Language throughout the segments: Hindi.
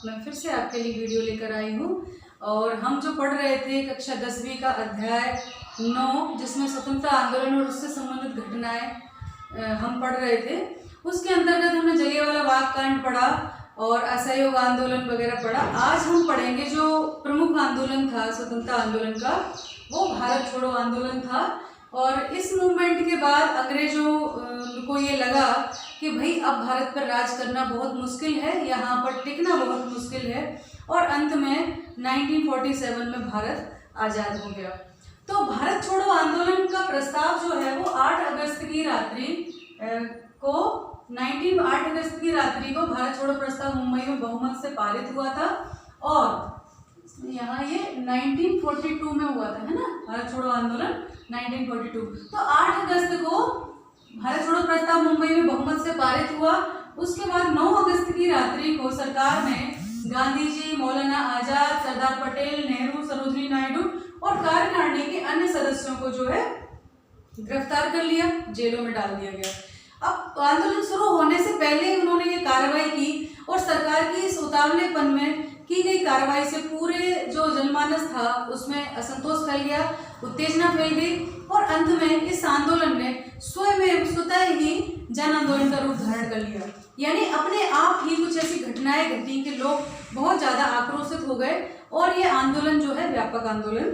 मैं फिर से आपके लिए वीडियो लेकर आई हूँ। और हम जो पढ़ रहे थे कक्षा 10वीं का अध्याय 9, जिसमें स्वतंत्रता आंदोलन और उससे संबंधित घटनाएं हम पढ़ रहे थे, उसके अंतर्गत हमने जलियांवाला बाग कांड पढ़ा और असहयोग आंदोलन वगैरह पढ़ा। आज हम पढ़ेंगे जो प्रमुख आंदोलन था स्वतंत्रता आंदोलन का, वो भारत छोड़ो आंदोलन था। और इस मूवमेंट के बाद अंग्रेजों को ये लगा कि भाई अब भारत पर राज करना बहुत मुश्किल है, यहाँ पर टिकना बहुत मुश्किल है, और अंत में 1947 में भारत आज़ाद हो गया। तो भारत छोड़ो आंदोलन का प्रस्ताव जो है वो 8 अगस्त की रात्रि को भारत छोड़ो प्रस्ताव मुंबई में बहुमत से पारित हुआ था। और यहाँ ये 1942 में हुआ था, है ना, भारत छोड़ो आंदोलन 1942। तो 8 अगस्त को भारत छोड़ो प्रस्ताव मुंबई में बहुमत से पारित हुआ। उसके बाद 9 अगस्त की रात्रि को सरकार ने गांधी जी, मौलाना आजाद, सरदार पटेल, नेहरू, सरोजिनी नायडू और कार्यकारिणी के अन्य सदस्यों को जो है गिरफ्तार कर लिया, जेलों में डाल दिया गया। अब आंदोलन शुरू होने से पहले उन्होंने ये कार्रवाई की और सरकार की इस उतावलेपन में की गई कार्रवाई से पूरे जो जनमानस था उसमें असंतोष फैल गया, उत्तेजना फैल गई और अंत में इस आंदोलन ने स्वतः ही जन आंदोलन का रूप धारण कर लिया। यानी अपने आप ही कुछ ऐसी घटनाएं घटी कि लोग बहुत ज्यादा आक्रोशित हो गए और ये आंदोलन जो है व्यापक आंदोलन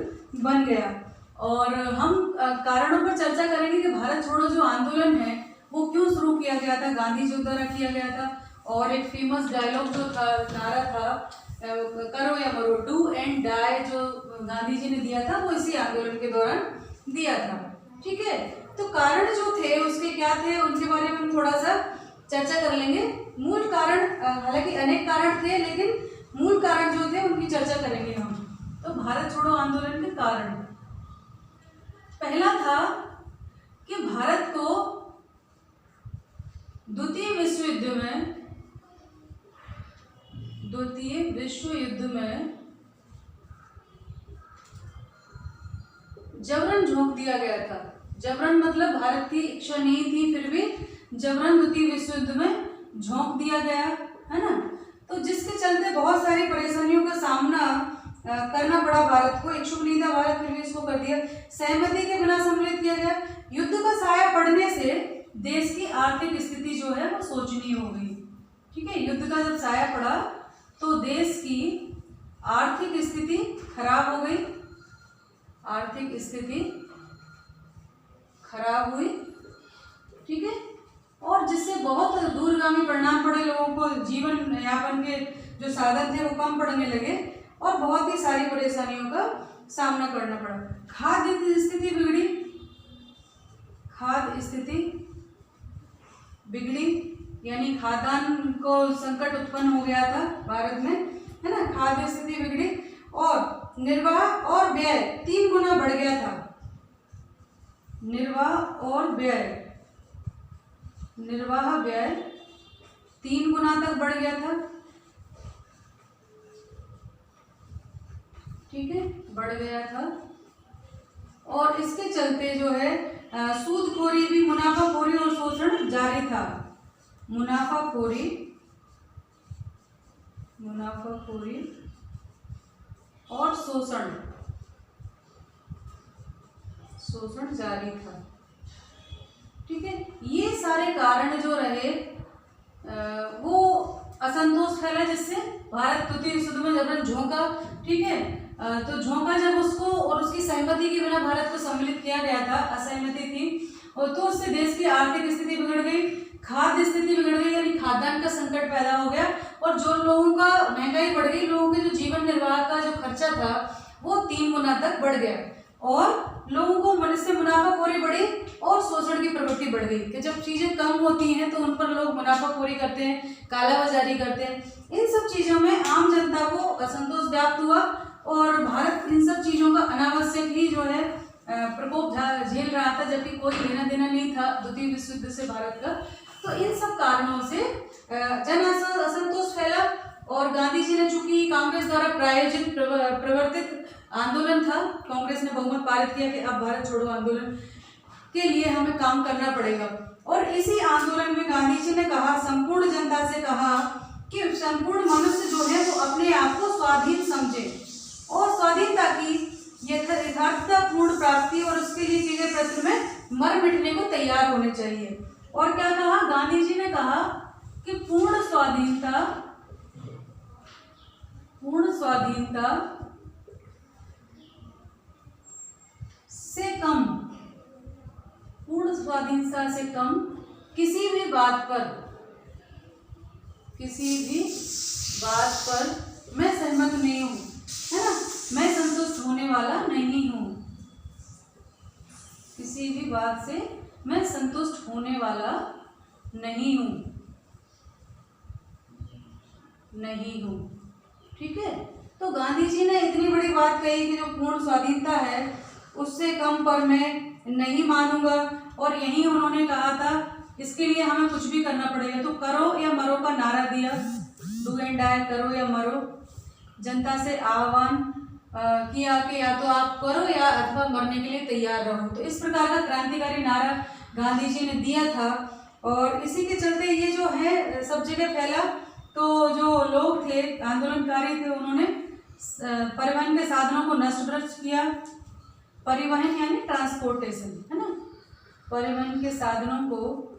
बन गया। और हम कारणों पर चर्चा करेंगे कि भारत छोड़ो जो आंदोलन है वो क्यों शुरू किया गया था, गांधी जी द्वारा किया गया था। और एक फेमस डायलॉग जो था, नारा था, करो या मरो, डू एंड डाई, जो गांधी जी ने दिया था वो इसी आंदोलन के दौरान दिया था। ठीक है, तो कारण जो थे उसके क्या थे उनके बारे में हम थोड़ा सा चर्चा कर लेंगे। मूल कारण, हालांकि अनेक कारण थे लेकिन मूल कारण जो थे उनकी चर्चा करेंगे हम। तो भारत छोड़ो आंदोलन के कारण, पहला था कि भारत को द्वितीय विश्व युद्ध में जबरन झोंक दिया गया था। जबरन मतलब भारत की इच्छा नहीं थी, फिर भी जबरन द्वितीय विश्व युद्ध में झोंक दिया गया, है ना। तो जिसके चलते बहुत सारी परेशानियों का सामना करना पड़ा भारत को। इच्छुक नहीं था भारत, फिर भी इसको कर दिया। सहमति के बिना सम्मिलित किया गया। युद्ध का साया पड़ने से देश की आर्थिक स्थिति जो है वो शोचनीय हो गई। ठीक है, युद्ध का जब साया पड़ा तो देश की आर्थिक स्थिति खराब हो गई, आर्थिक स्थिति खराब हुई। ठीक है, और जिससे बहुत दूरगामी परिणाम पड़े, लोगों को जीवन यापन के जो साधन थे वो कम पड़ने लगे और बहुत ही सारी परेशानियों का सामना करना पड़ा। खाद्य स्थिति बिगड़ी, खाद्य स्थिति बिगड़ी, यानी खाद्यान्न को संकट उत्पन्न हो गया था भारत में, है ना। खाद्य स्थिति बिगड़ी और निर्वाह और व्यय 3 गुना बढ़ गया था। निर्वाह व्यय 3 गुना तक बढ़ गया था। ठीक है, बढ़ गया था। और इसके चलते जो है सूदखोरी भी, मुनाफाखोरी और शोषण जारी था। मुनाफाखोरी और शोषण जारी था। ठीक है, ये सारे कारण जो रहे वो असंतोष फैला, जिससे भारत द्वितीय विश्व युद्ध में जबरन झोंका। ठीक है, तो झोंका जब उसको और उसकी सहमति के बिना भारत को सम्मिलित किया गया था, असहमति थी, और तो उससे देश की आर्थिक स्थिति बिगड़ गई, खाद्य स्थिति बिगड़ गई, यानी खाद्यान्न का संकट पैदा हो गया और जो लोगों का महंगाई बढ़ गई, लोगों के जो जीवन निर्वाह का जो खर्चा था वो 3 गुना तक बढ़ गया और लोगों को मन से मुनाफाखोरी बढ़ी और शोषण की प्रवृत्ति बढ़ गई कि जब चीजें कम होती हैं तो उन पर लोग मुनाफाखोरी करते हैं, कालाबाजारी करते हैं। इन सब चीजों में आम जनता को असंतोष व्याप्त हुआ और भारत इन सब चीजों का अनावश्यक ही जो है प्रकोप झेल रहा था, जबकि कोई लेना देना नहीं था द्वितीय विश्व युद्ध से भारत का। तो इन सब कारणों से जन असंतोष फैला और गांधी जी ने, चूंकि कांग्रेस द्वारा प्रायोजित प्रवर्तित आंदोलन था, कांग्रेस ने बहुमत पारित किया कि अब भारत छोड़ो आंदोलन के लिए हमें काम करना पड़ेगा। और इसी आंदोलन में गांधी जी ने कहा, संपूर्ण जनता से कहा कि संपूर्ण मनुष्य जो है वो स्वाधीन समझे और स्वाधीनता की यथार्थता पूर्ण प्राप्ति और उसके लिए किए गए प्रयत्न में मर मिटने को तैयार होने चाहिए। और क्या कहा गांधी जी ने कहा कि पूर्ण स्वाधीनता से कम, पूर्ण स्वाधीनता से कम किसी भी बात पर मैं सहमत नहीं हूं, है ना, मैं संतुष्ट होने वाला नहीं हूं, किसी भी बात से मैं संतुष्ट होने वाला नहीं हूं, ठीक है। तो गांधी जी ने इतनी बड़ी बात कही कि जो पूर्ण स्वाधीनता है उससे कम पर मैं नहीं मानूंगा, और यही उन्होंने कहा था इसके लिए हमें कुछ भी करना पड़ेगा। तो करो या मरो का नारा दिया, डू एंड डाई, करो या मरो। जनता से आह्वान किया कि या तो आप करो या अथवा मरने के लिए तैयार रहो। तो इस प्रकार का क्रांतिकारी नारा गांधी जी ने दिया था, और इसी के चलते ये जो है सब जगह फैला। तो जो लोग थे, आंदोलनकारी थे, उन्होंने परिवहन के साधनों को नष्ट भ्रष्ट किया। परिवहन यानी ट्रांसपोर्टेशन, है ना, परिवहन के साधनों को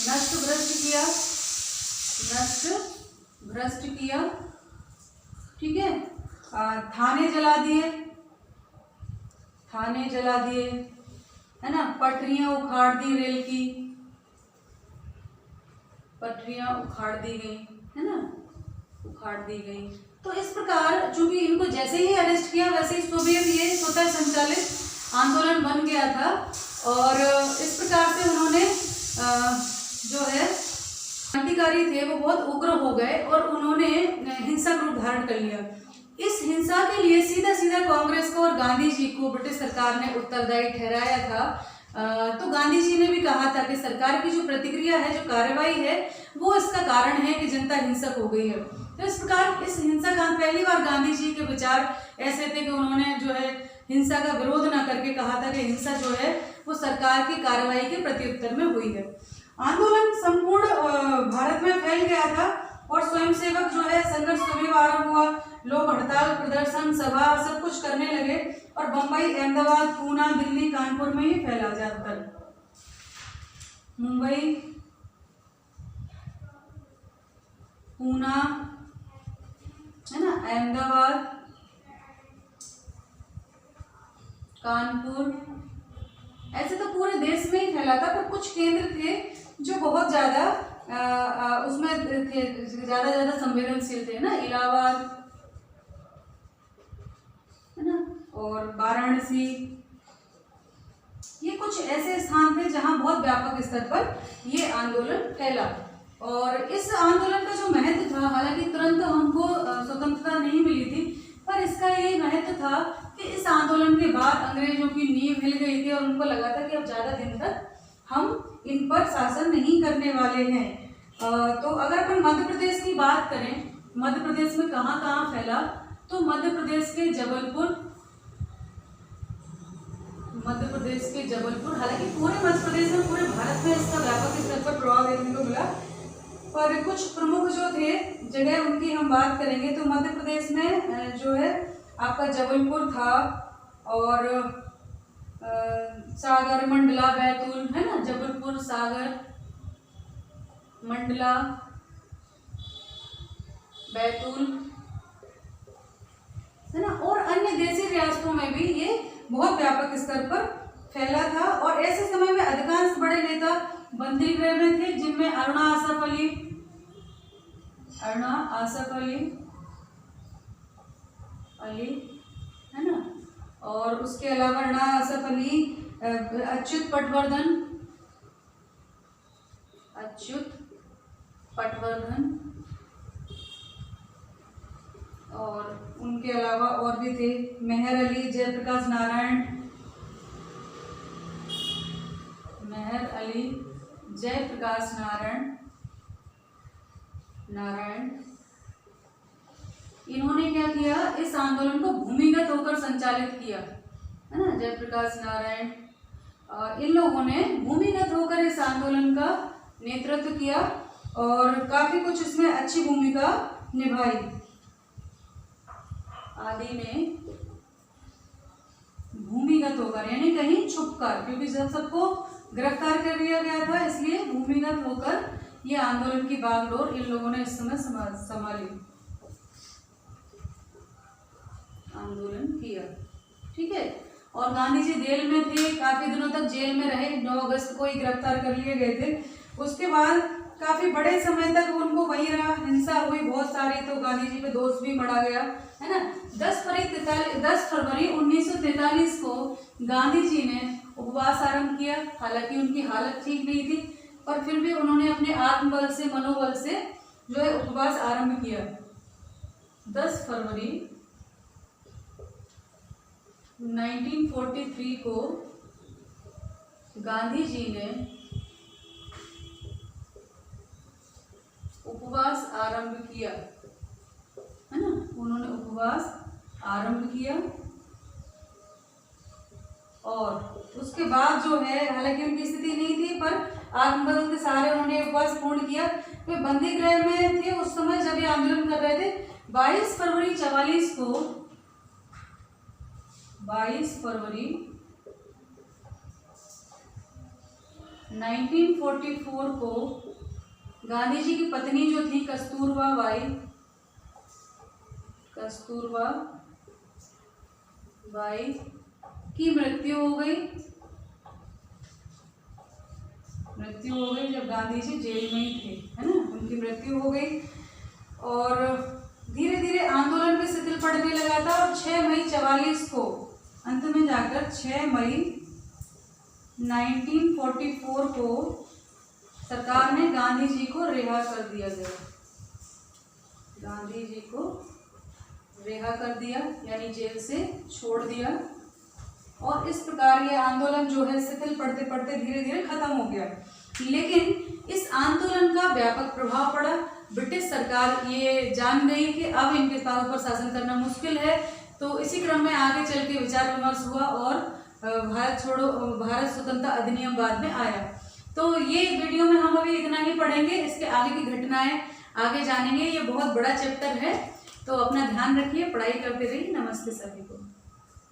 नष्ट भ्रष्ट किया, ठीक है। थाने जला दिए, है ना, पटरियां उखाड़ दी, रेल की पटरियां उखाड़ दी गई, है ना, उखाड़ दी गई। तो इस प्रकार चूंकि इनको जैसे ही अरेस्ट किया वैसे ही ये स्वतः संचालित आंदोलन बन गया था, और इस प्रकार से उन्होंने जो है क्रांतिकारी थे वो बहुत उग्र हो गए और उन्होंने हिंसक रूप धारण कर लिया। इस हिंसा के लिए सीधा कांग्रेस को और गांधी जी को ब्रिटिश सरकार ने उत्तरदायी ठहराया था। तो गांधी जी ने भी कहा था कि सरकार की जो प्रतिक्रिया है, जो कार्रवाई है, वो इसका कारण है कि जनता हिंसक हो गई है। तो इस प्रकार इस हिंसा का पहली बार गांधी जी के विचार ऐसे थे कि उन्होंने जो है हिंसा का विरोध न करके कहा था कि हिंसा जो है वो सरकार की कार्रवाई के प्रत्युत्तर में हुई है। आंदोलन संपूर्ण भारत में फैल गया था और स्वयंसेवक जो है संघर्ष सुबह आरंभ हुआ। लोग हड़ताल, प्रदर्शन, सभा सब कुछ करने लगे और बम्बई, अहमदाबाद, पूना, दिल्ली, कानपुर में ही फैला ज्यादातर। मुंबई, पूना, है ना, अहमदाबाद, कानपुर, ऐसे तो पूरे देश में ही फैला था। पर कुछ केंद्र थे जो बहुत ज्यादा उसमें थे, ज्यादा संवेदनशील थे ना, इलाहाबाद, है ना, और वाराणसी। ये कुछ ऐसे स्थान थे जहां बहुत व्यापक स्तर पर ये आंदोलन फैला। और इस आंदोलन का जो महत्व था, हालांकि तुरंत हमको स्वतंत्रता नहीं मिली थी, पर इसका ये महत्व था कि इस आंदोलन के बाद अंग्रेजों की नींव हिल गई थी और उनको लगा था कि अब ज्यादा दिन तक हम इन पर शासन नहीं करने वाले हैं। तो अगर अपन मध्य प्रदेश की बात करें, मध्य प्रदेश में कहाँ कहाँ फैला, तो मध्य प्रदेश के जबलपुर, हालांकि पूरे मध्य प्रदेश में, पूरे भारत में इसका व्यापक स्तर पर प्रभाव देखने को मिला। पर कुछ प्रमुख जो थे जगह उनकी हम बात करेंगे। तो मध्य प्रदेश में जो है आपका जबलपुर था, और सागर, मंडला, बैतूल, है ना, जबलपुर, सागर, मंडला, बैतूल, है ना, और अन्य देशी रियासतों में भी ये बहुत व्यापक स्तर पर फैला था। और ऐसे समय में अधिकांश बड़े नेता बंदी गृह में थे, जिनमें अरुणा आसफ अली, है ना, और उसके अलावा अरुणा आसफ अली, अच्युत पटवर्धन, और उनके अलावा और भी थे मेहर अली, जयप्रकाश नारायण। इन्होंने क्या किया, इस आंदोलन को भूमिगत होकर संचालित किया, है ना, जयप्रकाश नारायण। इन लोगों ने भूमिगत होकर इस आंदोलन का नेतृत्व किया और काफ़ी कुछ इसमें अच्छी भूमिका निभाई। आदि में भूमिगत होकर यानी कहीं छुपकर, क्योंकि जब सबको गिरफ्तार कर लिया गया था इसलिए भूमिगत होकर ये आंदोलन की बागडोर इन लोगों ने इस समय संभाली, आंदोलन किया। ठीक है। और गांधी जी जेल में थे, काफी दिनों तक जेल में रहे, 9 अगस्त को ही गिरफ्तार कर लिए गए थे। उसके बाद काफी बड़े समय तक उनको वही रहा, हिंसा हुई बहुत सारी, तो गांधी जी पे दोष भी मढ़ा गया है ना। 10 फरवरी 1943 को गांधी जी ने उपवास आरंभ किया। हालांकि उनकी हालत ठीक नहीं थी, पर फिर भी उन्होंने अपने आत्मबल से, मनोबल से जो है उपवास आरंभ किया। 10 फरवरी 1943 को गांधी जी ने उपवास आरंभ किया, है ना। उन्होंने उपवास आरंभ किया और उसके बाद जो है, हालांकि उनकी स्थिति नहीं थी पर आत्मबल के सहारे उन्होंने उपवास पूर्ण किया। वे बंदी गृह में थे उस समय जब ये आंदोलन कर रहे थे। 22 फरवरी 1944 को गांधी जी की पत्नी जो थी कस्तूरबा बाई की मृत्यु हो गई जब गांधी जी जेल में ही थे, है ना। उनकी मृत्यु हो गई और धीरे धीरे आंदोलन भी शिथिल पड़ने लगा था। और 6 मई 44 को अंत में जाकर 6 मई 1944 को सरकार ने गांधी जी को रिहा कर दिया गया। गांधी जी को रिहा कर दिया यानी जेल से छोड़ दिया। और इस प्रकार ये आंदोलन जो है शिथिल पड़ते पड़ते धीरे धीरे खत्म हो गया। लेकिन इस आंदोलन का व्यापक प्रभाव पड़ा। ब्रिटिश सरकार ये जान गई कि अब इनके ऊपर शासन करना मुश्किल है, तो इसी क्रम में आगे चल के विचार विमर्श हुआ और भारत स्वतंत्रता अधिनियम बाद में आया। तो ये वीडियो में हम अभी इतना ही पढ़ेंगे, इसके आगे की घटनाएं आगे जानेंगे। ये बहुत बड़ा चैप्टर है, तो अपना ध्यान रखिए, पढ़ाई करते रहिए। नमस्ते सभी को।